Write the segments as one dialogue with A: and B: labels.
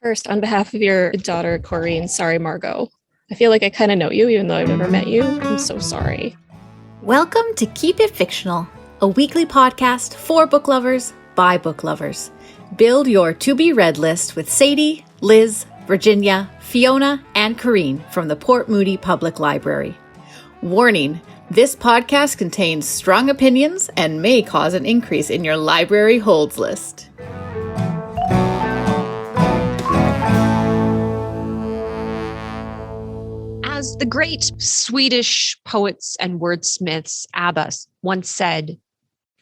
A: First, on behalf of your daughter, Corene, sorry, Margot. I feel like I kind of know you, even though I've never met you. I'm so sorry.
B: Welcome to Keep It Fictional, a weekly podcast for book lovers by book lovers. Build your to-be-read list with Sadie, Liz, Virginia, Fiona, and Corene from the Port Moody Public Library. Warning, this podcast contains strong opinions and may cause an increase in your library holds list.
C: As the great Swedish poets and wordsmiths ABBA once said,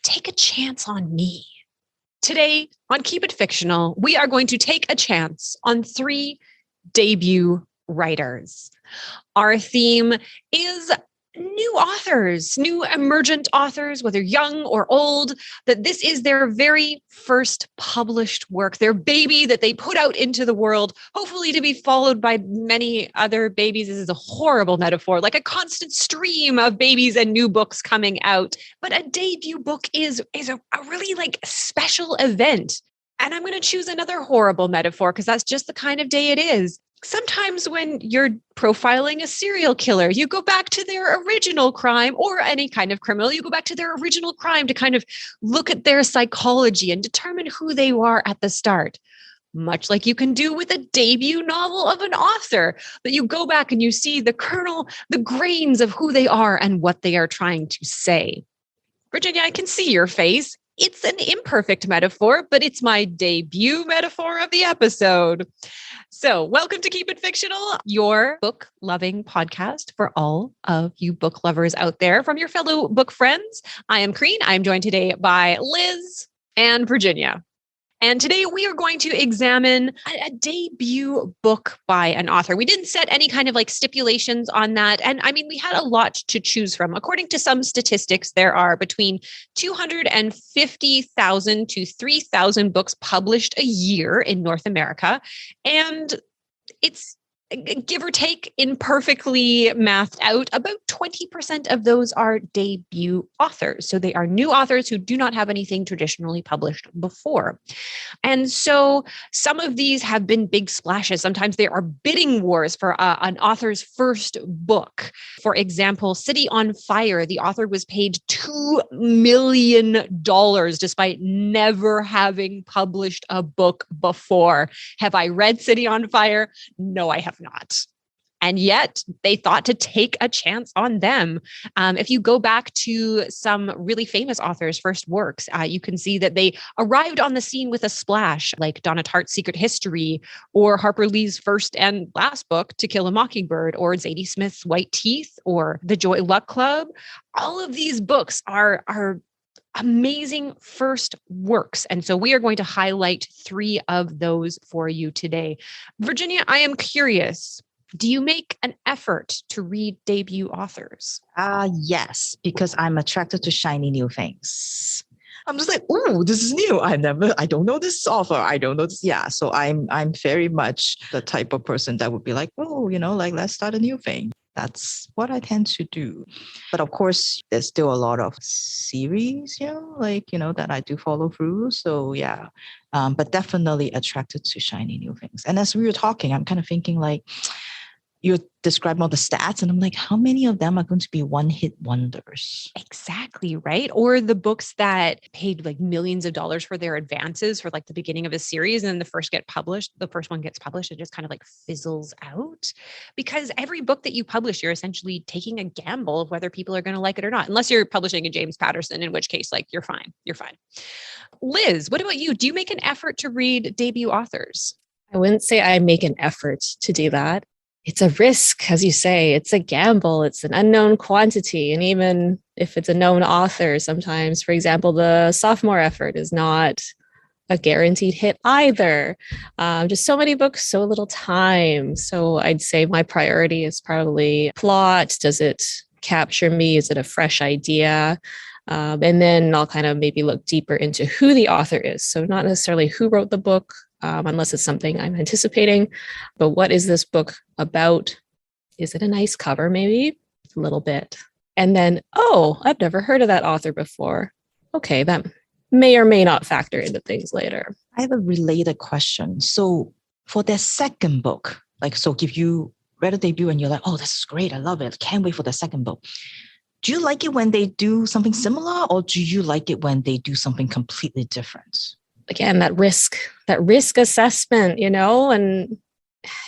C: take a chance on me. Today on Keep It Fictional, we are going to take a chance on 3 debut writers. Our theme is new authors, new emergent authors, whether young or old, that this is their very first published work, their baby that they put out into the world, hopefully to be followed by many other babies. This is a horrible metaphor, like a constant stream of babies and new books coming out. But a debut book is a really special event. And I'm going to choose another horrible metaphor because that's just the kind of day it is. Sometimes when you're profiling a serial killer, you go back to their original crime, or any kind of criminal, you go back to their original crime to kind of look at their psychology and determine who they are at the start. Much like you can do with a debut novel of an author, that you go back and you see the kernel, the grains of who they are and what they are trying to say. Virginia, I can see your face. It's an imperfect metaphor, but it's my debut metaphor of the episode. So welcome to Keep It Fictional, your book-loving podcast for all of you book lovers out there from your fellow book friends. I am Corene. I am joined today by Liz and Virginia. And today we are going to examine a debut book by an author. We didn't set any kind of stipulations on that. And I mean, we had a lot to choose from. According to some statistics, there are between 250,000 to 3,000 books published a year in North America. And it's, give or take, imperfectly mathed out, about 20% of those are debut authors. So they are new authors who do not have anything traditionally published before. And so some of these have been big splashes. Sometimes there are bidding wars for an author's first book. For example, City on Fire, the author was paid $2 million despite never having published a book before. Have I read City on Fire? No, I have not. And yet they thought to take a chance on them. If you go back to some really famous authors' first works, you can see that they arrived on the scene with a splash, like Donna Tartt's Secret History, or Harper Lee's first and last book, To Kill a Mockingbird, or Zadie Smith's White Teeth, or The Joy Luck Club. All of these books are amazing first works. And so we are going to highlight 3 of those for you today. Virginia, I am curious. Do you make an effort to read debut authors?
D: Yes, because I'm attracted to shiny new things. I'm just like, oh, this is new. I don't know this author. I don't know this. Yeah. So I'm very much the type of person that would be like, oh, let's start a new thing. That's what I tend to do. But of course, there's still a lot of series, that I do follow through. So yeah, but definitely attracted to shiny new things. And as we were talking, I'm kind of thinking you describe all the stats and I'm like, how many of them are going to be one-hit wonders?
C: Exactly, right? Or the books that paid millions of dollars for their advances for the beginning of a series, and then the first one gets published, it just kind of fizzles out. Because every book that you publish, you're essentially taking a gamble of whether people are going to like it or not, unless you're publishing a James Patterson, in which case you're fine. Liz, what about you? Do you make an effort to read debut authors?
A: I wouldn't say I make an effort to do that. It's a risk, as you say. It's a gamble. It's an unknown quantity. And even if it's a known author, sometimes, for example, the sophomore effort is not a guaranteed hit either. Just so many books, so little time. So I'd say my priority is probably plot. Does it capture me? Is it a fresh idea? And then I'll kind of maybe look deeper into who the author is. So not necessarily who wrote the book, unless it's something I'm anticipating, but what is this book about? Is it a nice cover? Maybe a little bit. And then, oh, I've never heard of that author before. Okay, that may or may not factor into things later.
D: I have a related question. So for their second book, like, so if you read a debut and you're like, oh, this is great, I love it, can't wait for the second book. Do you like it when they do something similar, or do you like it when they do something completely different?
A: Again, that risk assessment, and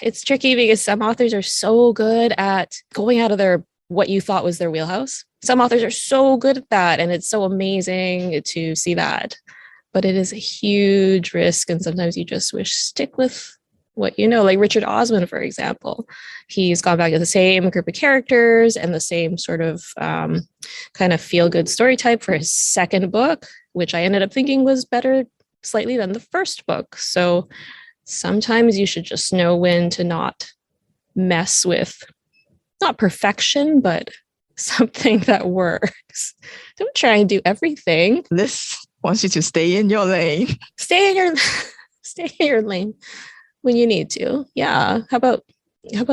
A: it's tricky because some authors are so good at going out of what you thought was their wheelhouse. Some authors are so good at that, and it's so amazing to see that. But it is a huge risk, and sometimes you just wish stick with what like Richard Osman, for example. He's gone back to the same group of characters and the same sort of kind of feel-good story type for his second book, which I ended up thinking was better slightly than the first book. So sometimes you should just know when to not mess with, not perfection, but something that works. Don't try and do everything.
D: Liz wants you to stay in your lane.
A: Stay in your lane when you need to. Yeah. How about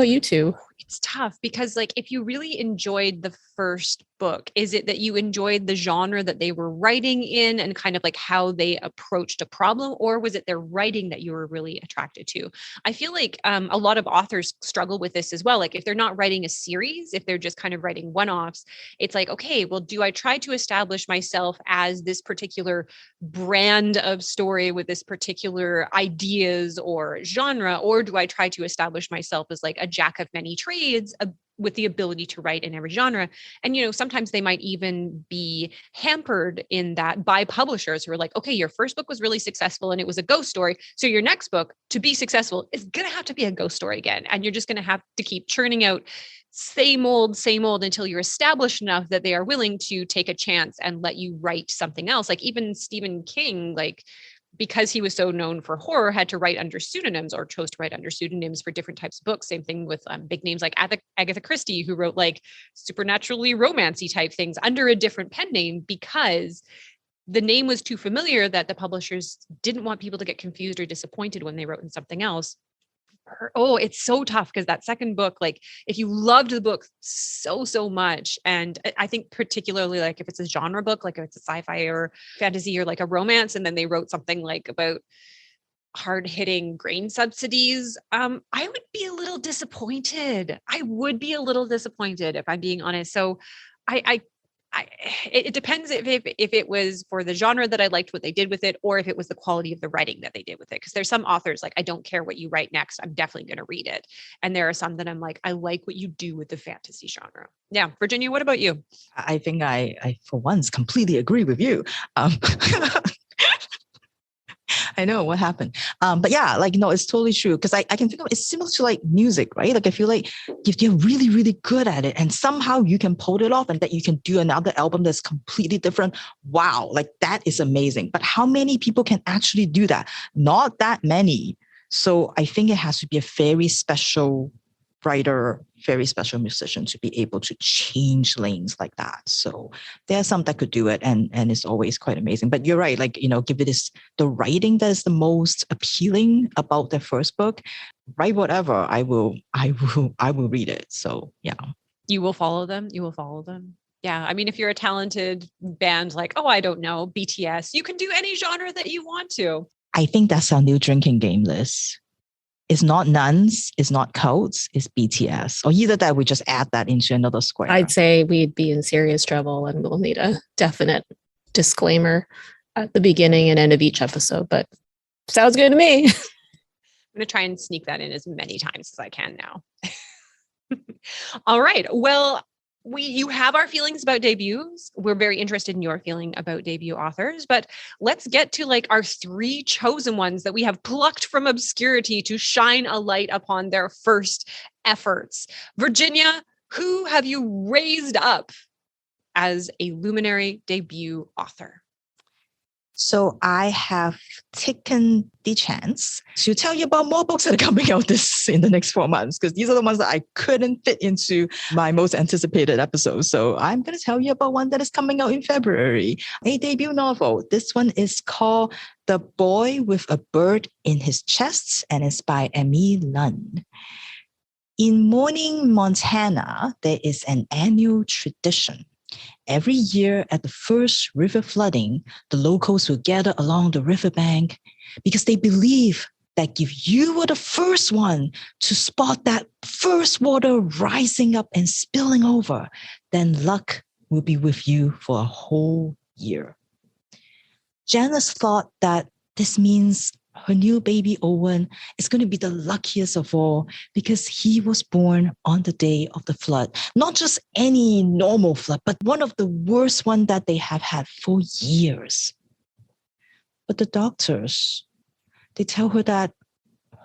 A: you two?
C: It's tough because, like, if you really enjoyed the first book, is it that you enjoyed the genre that they were writing in and kind of like how they approached a problem, or was it their writing that you were really attracted to? I feel like a lot of authors struggle with this as well. Like, if they're not writing a series, if they're just kind of writing one-offs, it's like, okay, well, do I try to establish myself as this particular brand of story with this particular ideas or genre, or do I try to establish myself as like a jack of many trades with the ability to write in every genre? And, sometimes they might even be hampered in that by publishers who are like, okay, your first book was really successful and it was a ghost story. So your next book, to be successful, is going to have to be a ghost story again. And you're just going to have to keep churning out same old until you're established enough that they are willing to take a chance and let you write something else. Like even Stephen King, like, because he was so known for horror, had to write under pseudonyms, or chose to write under pseudonyms for different types of books. Same thing with big names like Agatha Christie, who wrote like supernaturally romancy type things under a different pen name because the name was too familiar that the publishers didn't want people to get confused or disappointed when they wrote in something else. Oh, it's so tough because that second book, like if you loved the book so much, and I think particularly like if it's a genre book, like if it's a sci-fi or fantasy or like a romance, and then they wrote something like about hard-hitting grain subsidies, I would be a little disappointed. I would be a little disappointed if I'm being honest. So it depends if it was for the genre that I liked what they did with it, or if it was the quality of the writing that they did with it. Because there's some authors like, I don't care what you write next, I'm definitely going to read it. And there are some that I'm like, I like what you do with the fantasy genre. Yeah. Virginia, what about you?
D: I think I for once completely agree with you. I know what happened. But yeah, like, no, it's totally true. Because I can think of it's similar to like music, right? Like I feel like if you're really, really good at it and somehow you can pull it off and that you can do another album that's completely different. Wow, like that is amazing. But how many people can actually do that? Not that many. So I think it has to be a very special writer, very special musician to be able to change lanes like that. So there are some that could do it, and it's always quite amazing. But you're right, like, give it is the writing that is the most appealing about their first book. Write whatever, I will read it. So yeah.
C: You will follow them. Yeah. I mean, if you're a talented band like, oh, I don't know, BTS, you can do any genre that you want to.
D: I think that's our new drinking game list. It's not nuns, it's not cults, it's BTS. Or either that we just add that into another square.
A: I'd say we'd be in serious trouble and we'll need a definite disclaimer at the beginning and end of each episode, but sounds good to me.
C: I'm going to try and sneak that in as many times as I can now. All right. Well, you have our feelings about debuts. We're very interested in your feeling about debut authors, but let's get to like our 3 chosen ones that we have plucked from obscurity to shine a light upon their first efforts. Virginia, who have you raised up as a luminary debut author?
D: So I have taken the chance to tell you about more books that are coming out in the next 4 months, because these are the ones that I couldn't fit into my most anticipated episodes. So I'm going to tell you about one that is coming out in February, a debut novel. This one is called The Boy with a Bird in His Chest, and it's by Emme Lund. In Morning, Montana, there is an annual tradition. Every year at the first river flooding, the locals will gather along the riverbank because they believe that if you were the first one to spot that first water rising up and spilling over, then luck will be with you for a whole year. Janice thought that this means her new baby Owen is going to be the luckiest of all because he was born on the day of the flood. Not just any normal flood, but one of the worst ones that they have had for years. But the doctors, they tell her that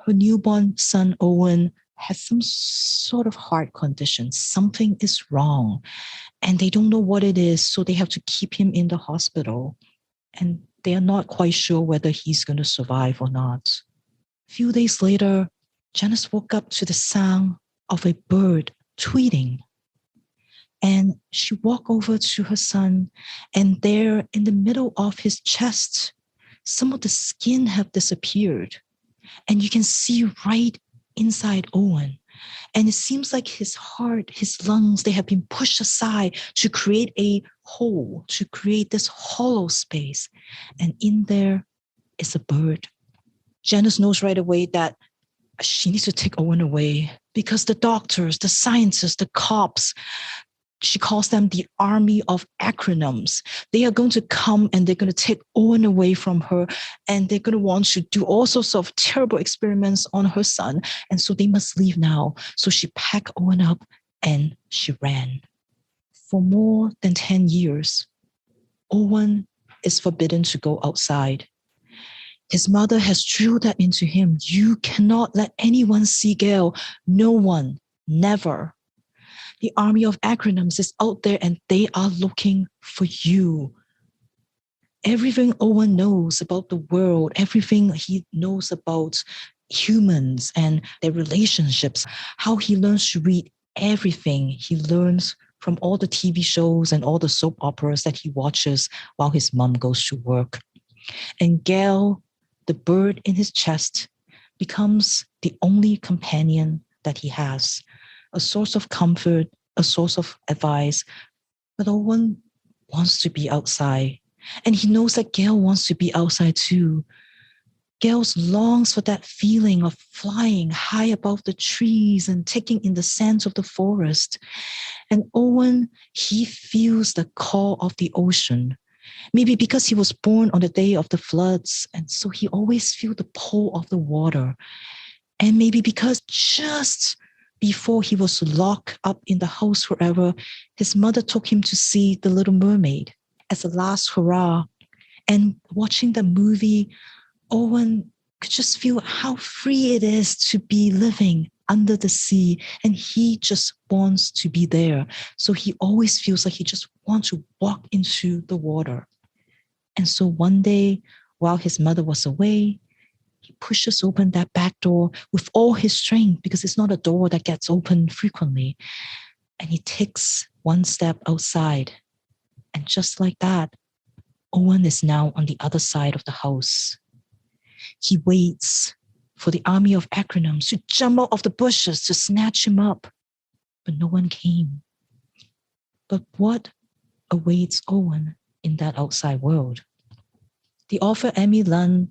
D: her newborn son Owen has some sort of heart condition. Something is wrong. And they don't know what it is, so they have to keep him in the hospital. And they are not quite sure whether he's going to survive or not. A few days later, Janice woke up to the sound of a bird tweeting. And she walked over to her son, and there in the middle of his chest, some of the skin have disappeared. And you can see right inside Owen. And it seems like his heart, his lungs, they have been pushed aside to create a hole, to create this hollow space. And in there is a bird. Janice knows right away that she needs to take Owen away because the doctors, the scientists, the cops, she calls them the army of acronyms. They are going to come and they're going to take Owen away from her, and they're going to want to do all sorts of terrible experiments on her son. And so they must leave now. So she packed Owen up and she ran. For more than 10 years, Owen is forbidden to go outside. His mother has drilled that into him. You cannot let anyone see Gail. No one, never. The army of acronyms is out there and they are looking for you. Everything Owen knows about the world, everything he knows about humans and their relationships, how he learns to read everything he learns from all the TV shows and all the soap operas that he watches while his mom goes to work. And Gail, the bird in his chest, becomes the only companion that he has. A source of comfort, a source of advice. But Owen wants to be outside. And he knows that Gail wants to be outside too. Gail longs for that feeling of flying high above the trees and taking in the scent of the forest. And Owen, he feels the call of the ocean. Maybe because he was born on the day of the floods, and so he always feels the pull of the water. And maybe because just before he was locked up in the house forever, his mother took him to see The Little Mermaid as a last hurrah. And watching the movie, Owen could just feel how free it is to be living under the sea. And he just wants to be there. So he always feels like he just wants to walk into the water. And so one day, while his mother was away, he pushes open that back door with all his strength because it's not a door that gets open frequently. And he takes one step outside. And just like that, Owen is now on the other side of the house. He waits for the army of acronyms to jump out of the bushes to snatch him up. But no one came. But what awaits Owen in that outside world? The author Emme Lund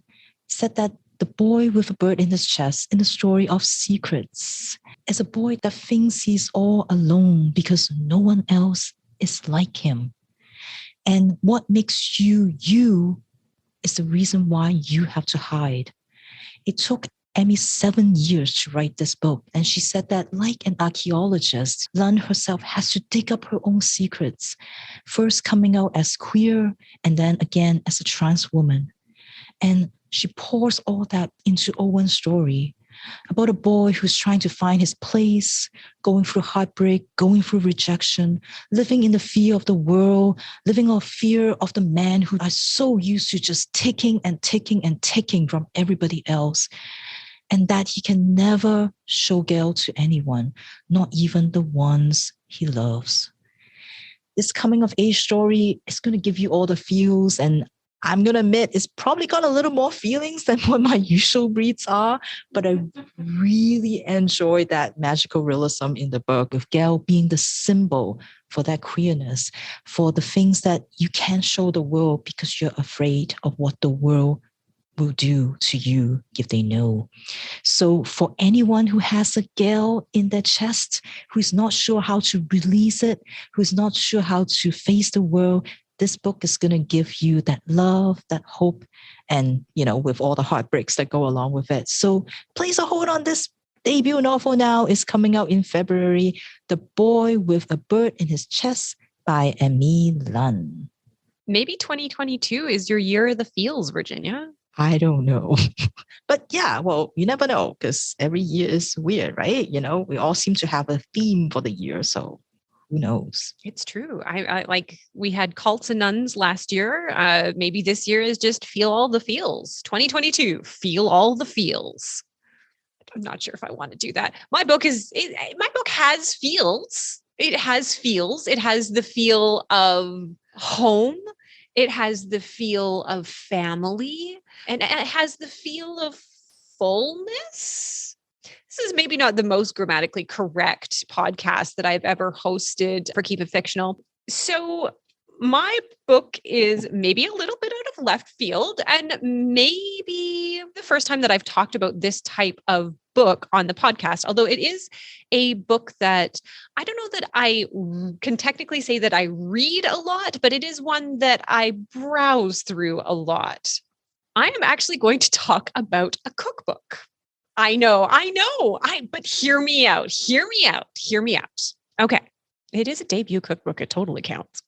D: said that the boy with a bird in his chest in the story of Secrets is a boy that thinks he's all alone because no one else is like him. And what makes you, you, is the reason why you have to hide. It took Emme 7 years to write this book. And she said that like an archaeologist, Lund herself has to dig up her own secrets, first coming out as queer and then again as a trans woman. And she pours all that into Owen's story about a boy who's trying to find his place, going through heartbreak, going through rejection, living in the fear of the world, living in fear of the man who are so used to just taking and taking and taking from everybody else. And that he can never show Gail to anyone, not even the ones he loves. This coming of age story is going to give you all the feels, and I'm going to admit it's probably got a little more feelings than what my usual reads are, but I really enjoyed that magical realism in the book, with Gail being the symbol for that queerness, for the things that you can't show the world because you're afraid of what the world will do to you if they know. So for anyone who has a gale in their chest, who's not sure how to release it, who's not sure how to face the world, this book is going to give you that love, that hope, and, with all the heartbreaks that go along with it. So place a hold on this debut novel now. It's coming out in February. The Boy with a Bird in His Chest by Emme Lund.
C: Maybe 2022 is your year of the feels, Virginia.
D: I don't know. But yeah, well, you never know because every year is weird, right? We all seem to have a theme for the year. So who knows?
C: It's true. I like we had cults and nuns last year. Maybe this year is just feel all the feels. 2022, feel all the feels. I'm not sure if I want to do that. My book has feels. It has feels. It has the feel of home. It has the feel of family, and it has the feel of fullness. This is maybe not the most grammatically correct podcast that I've ever hosted for Keep It Fictional. So my book is maybe a little bit out of left field, and maybe the first time that I've talked about this type of book on the podcast, although it is a book that I don't know that I can technically say that I read a lot, but it is one that I browse through a lot. I am actually going to talk about a cookbook. I know, but hear me out. Okay. It is a debut cookbook. It totally counts.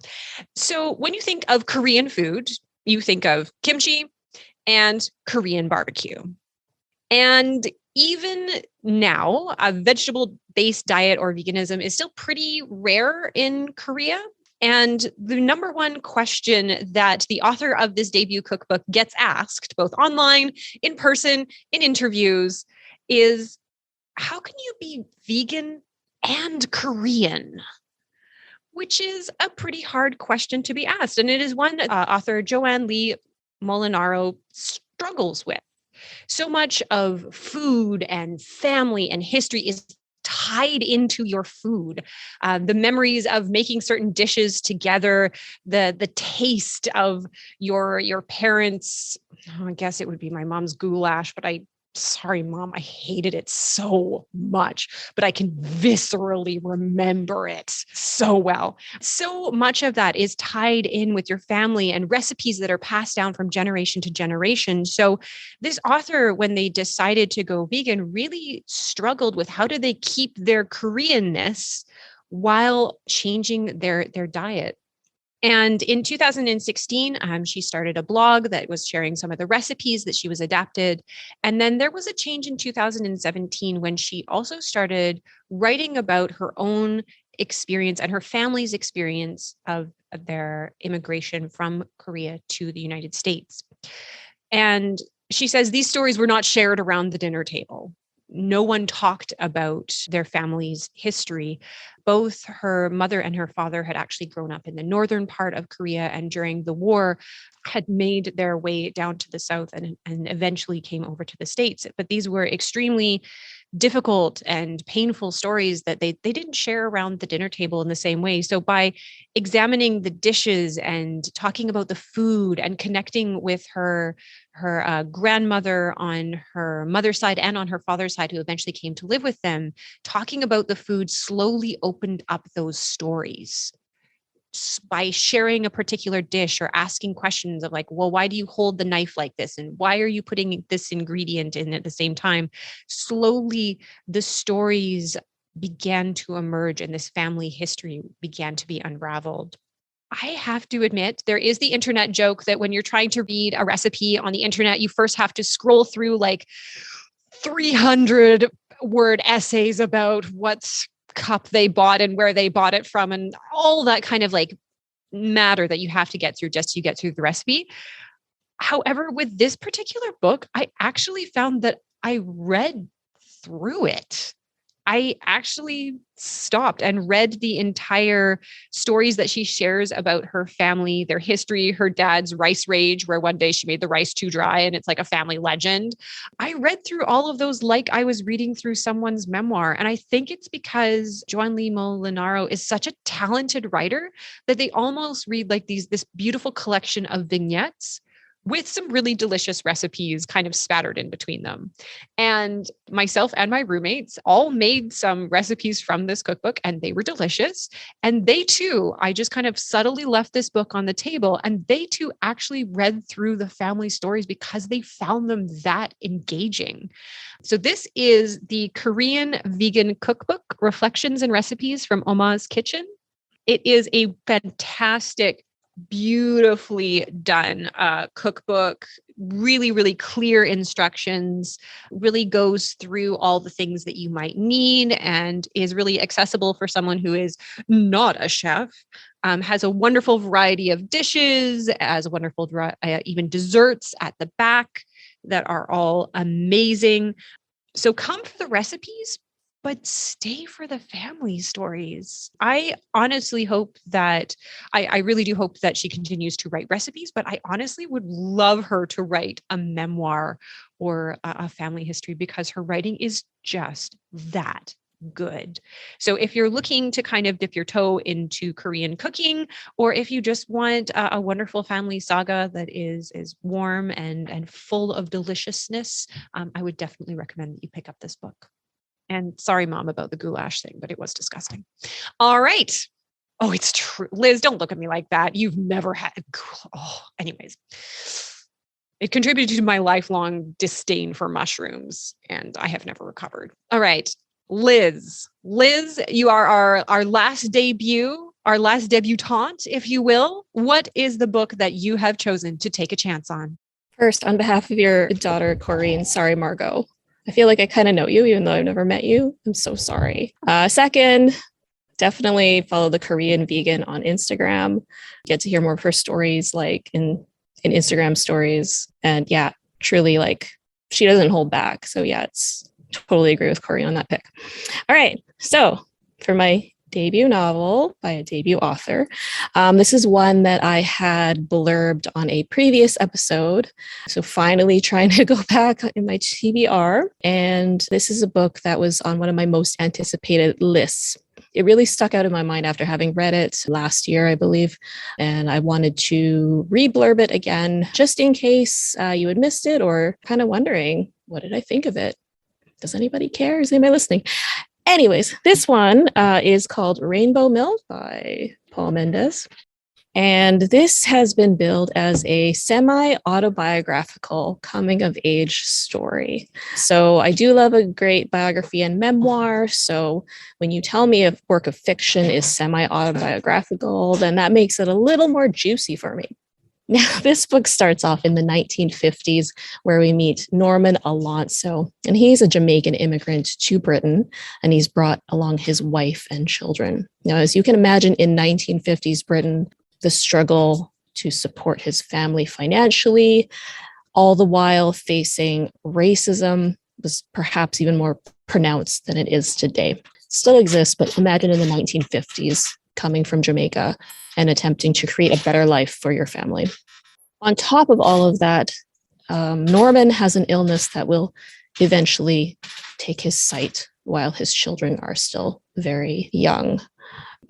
C: So when you think of Korean food, you think of kimchi and Korean barbecue. And even now, a vegetable-based diet or veganism is still pretty rare in Korea. And the number one question that the author of this debut cookbook gets asked, both online, in person, in interviews, is how can you be vegan and Korean? Which is a pretty hard question to be asked. And it is one author Joanne Lee Molinaro struggles with. So much of food and family and history is tied into your food. The memories of making certain dishes together, the taste of your parents', I guess it would be my mom's goulash, but sorry, Mom, I hated it so much, but I can viscerally remember it so well. So much of that is tied in with your family and recipes that are passed down from generation to generation. So this author, when they decided to go vegan, really struggled with how do they keep their Koreanness while changing their diet. And in 2016, she started a blog that was sharing some of the recipes that she was adapted. And then there was a change in 2017 when she also started writing about her own experience and her family's experience of their immigration from Korea to the United States. And she says these stories were not shared around the dinner table. No one talked about their family's history. Both her mother and her father had actually grown up in the northern part of Korea, and during the war had made their way down to the south and eventually came over to the States. But these were extremely difficult and painful stories that they didn't share around the dinner table in the same way. So by examining the dishes and talking about the food and connecting with her grandmother on her mother's side and on her father's side, who eventually came to live with them, talking about the food slowly opened up those stories. By sharing a particular dish or asking questions of like, well, why do you hold the knife like this? And why are you putting this ingredient in at the same time? Slowly, the stories began to emerge and this family history began to be unraveled. I have to admit, there is the internet joke that when you're trying to read a recipe on the internet, you first have to scroll through like 300 word essays about what's cup they bought and where they bought it from and all that kind of like matter that you have to get through just to get through the recipe. However, with this particular book, I actually found that I read through it. I actually stopped and read the entire stories that she shares about her family, their history, her dad's rice rage, where one day she made the rice too dry and it's like a family legend. I read through all of those like I was reading through someone's memoir. And I think it's because Joanne Lee Molinaro is such a talented writer that they almost read like this beautiful collection of vignettes with some really delicious recipes kind of spattered in between them. And myself and my roommates all made some recipes from this cookbook, and they were delicious. And they too, I just kind of subtly left this book on the table, and they too actually read through the family stories because they found them that engaging. So this is the Korean Vegan Cookbook, Reflections and Recipes from Omma's Kitchen. It is a fantastic, beautifully done cookbook, really, really clear instructions, really goes through all the things that you might need and is really accessible for someone who is not a chef. Has a wonderful variety of dishes, has a wonderful even desserts at the back that are all amazing. So come for the recipes, but stay for the family stories. I honestly hope that, I really do hope that she continues to write recipes, but I honestly would love her to write a memoir or a family history because her writing is just that good. So if you're looking to kind of dip your toe into Korean cooking, or if you just want a wonderful family saga that is warm and full of deliciousness, I would definitely recommend that you pick up this book. And sorry, Mom, about the goulash thing, but it was disgusting. All right. Oh, it's true. Liz, don't look at me like that. You've never had goulash. Oh, anyways. It contributed to my lifelong disdain for mushrooms, and I have never recovered. All right. Liz, you are our last debut, our last debutante, if you will. What is the book that you have chosen to take a chance on?
A: First, on behalf of your daughter, Corene, sorry, Margot. I feel like I kind of know you, even though I've never met you. I'm so sorry. Second, definitely follow the Korean Vegan on Instagram. Get to hear more of her stories, like in Instagram stories. And yeah, truly, like, she doesn't hold back. So yeah, totally agree with Corey on that pick. All right. So for my debut novel by a debut author, this is one that I had blurbed on a previous episode. So finally trying to go back in my TBR. And this is a book that was on one of my most anticipated lists. It really stuck out in my mind after having read it last year, I believe. And I wanted to re-blurb it again, just in case you had missed it or kind of wondering, what did I think of it? Does anybody care? Is anybody listening? Anyways, this one is called Rainbow Mill by Paul Mendez. And this has been billed as a semi-autobiographical coming-of-age story. So I do love a great biography and memoir. So when you tell me a work of fiction is semi-autobiographical, then that makes it a little more juicy for me. Now, this book starts off in the 1950s, where we meet Norman Alonso, and he's a Jamaican immigrant to Britain, and he's brought along his wife and children. Now, as you can imagine, in 1950s Britain, the struggle to support his family financially, all the while facing racism, was perhaps even more pronounced than it is today. Still exists, but imagine in the 1950s, coming from Jamaica and attempting to create a better life for your family. On top of all of that, Norman has an illness that will eventually take his sight while his children are still very young.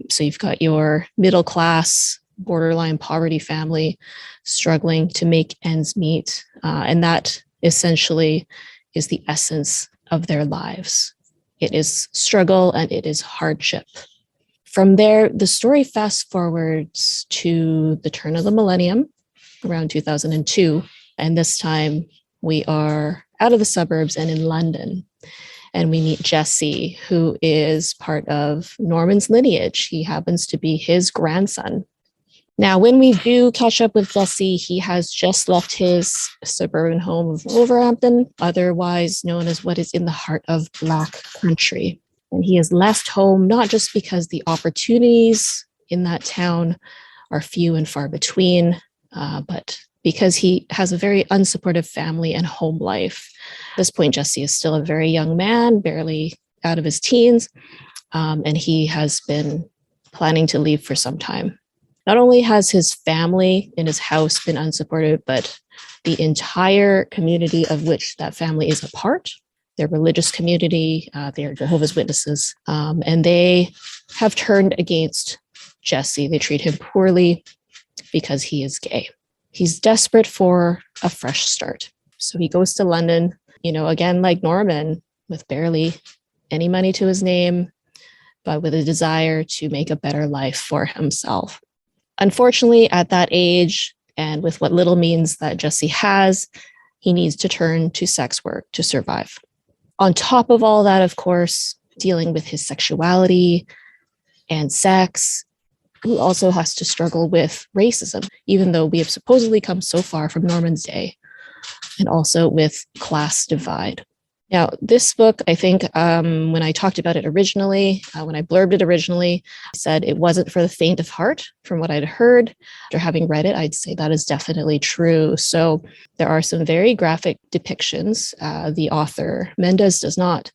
A: So you've got your middle class, borderline poverty family struggling to make ends meet. And that essentially is the essence of their lives. It is struggle and it is hardship. From there, the story fast forwards to the turn of the millennium, around 2002. And this time we are out of the suburbs and in London. And we meet Jesse, who is part of Norman's lineage. He happens to be his grandson. Now, when we do catch up with Jesse, he has just left his suburban home of Wolverhampton, otherwise known as what is in the heart of Black Country. And he has left home not just because the opportunities in that town are few and far between, but because he has a very unsupportive family and home life. At this point, Jesse is still a very young man, barely out of his teens, and he has been planning to leave for some time. Not only has his family in his house been unsupported, but the entire community of which that family is a part, their religious community, they are Jehovah's Witnesses, and they have turned against Jesse. They treat him poorly because he is gay. He's desperate for a fresh start. So he goes to London, again, like Norman, with barely any money to his name, but with a desire to make a better life for himself. Unfortunately, at that age, and with what little means that Jesse has, he needs to turn to sex work to survive. On top of all that, of course, dealing with his sexuality and sex, he also has to struggle with racism, even though we have supposedly come so far from Norman's day, and also with class divide. Now, this book, I think when I talked about it originally, when I blurbed it originally, I said it wasn't for the faint of heart. From what I'd heard after having read it, I'd say that is definitely true. So there are some very graphic depictions. The author, Mendez, does not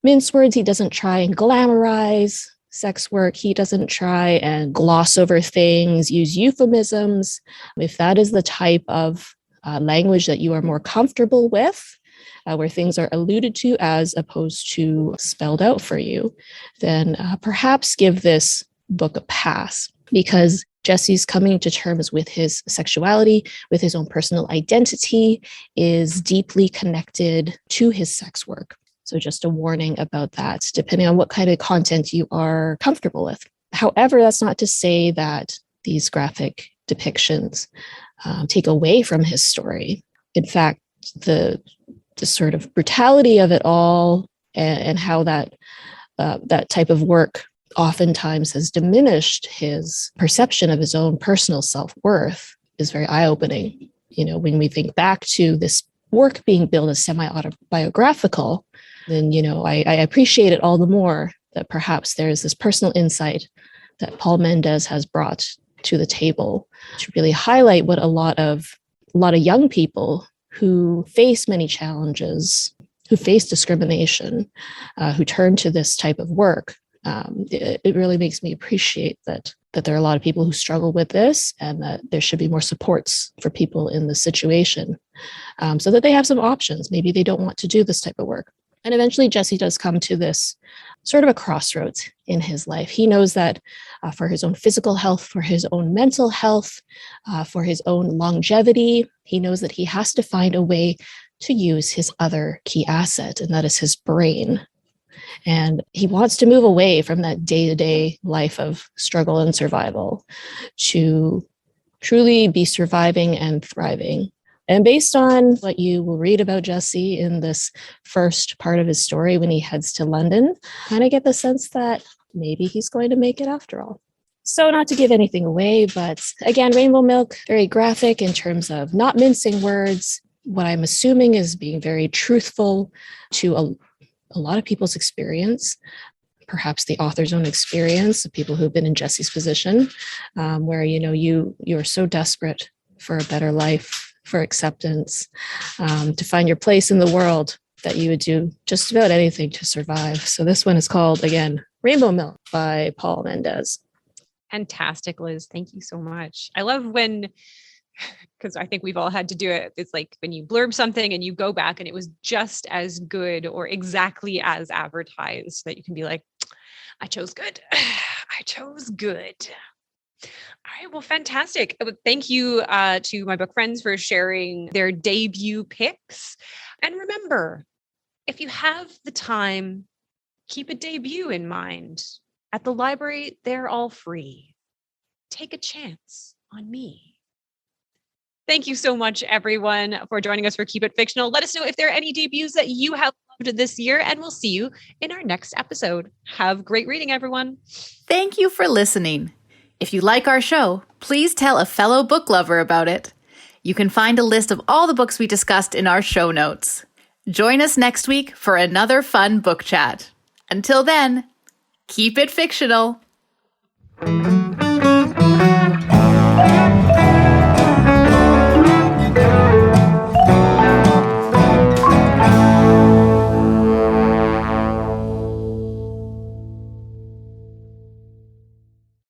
A: mince words. He doesn't try and glamorize sex work. He doesn't try and gloss over things, use euphemisms. If that is the type of language that you are more comfortable with, where things are alluded to as opposed to spelled out for you, then perhaps give this book a pass, because Jesse's coming to terms with his sexuality, with his own personal identity, is deeply connected to his sex work. So just a warning about that, depending on what kind of content you are comfortable with. However, that's not to say that these graphic depictions take away from his story. In fact, the sort of brutality of it all and how that type of work oftentimes has diminished his perception of his own personal self-worth is very eye-opening. When we think back to this work being billed as semi-autobiographical, then, I appreciate it all the more that perhaps there is this personal insight that Paul Mendez has brought to the table to really highlight what a lot of young people who face many challenges, who face discrimination, who turn to this type of work. It really makes me appreciate that there are a lot of people who struggle with this, and that there should be more supports for people in this situation, so that they have some options. Maybe they don't want to do this type of work. And eventually Jesse does come to this sort of a crossroads in his life. He knows that for his own physical health, for his own mental health, for his own longevity, he knows that he has to find a way to use his other key asset, and that is his brain. And he wants to move away from that day-to-day life of struggle and survival to truly be surviving and thriving. And based on what you will read about Jesse in this first part of his story when he heads to London, kind of get the sense that maybe he's going to make it after all. So not to give anything away, but again, Rainbow Milk, very graphic in terms of not mincing words. What I'm assuming is being very truthful to a lot of people's experience, perhaps the author's own experience, of people who've been in Jesse's position, where, you're so desperate for a better life, for acceptance, to find your place in the world, that you would do just about anything to survive. So this one is called, again, Rainbow Milk by Paul Mendez.
C: Fantastic, Liz. Thank you so much. I love when, because I think we've all had to do it. It's like when you blurb something and you go back and it was just as good or exactly as advertised, that you can be like, I chose good. I chose good. All right. Well, fantastic. Thank you to my book friends for sharing their debut picks. And remember, if you have the time, keep a debut in mind. At the library, they're all free. Take a chance on me. Thank you so much, everyone, for joining us for Keep It Fictional. Let us know if there are any debuts that you have loved this year, and we'll see you in our next episode. Have great reading, everyone.
B: Thank you for listening. If you like our show, please tell a fellow book lover about it. You can find a list of all the books we discussed in our show notes. Join us next week for another fun book chat. Until then, keep it fictional.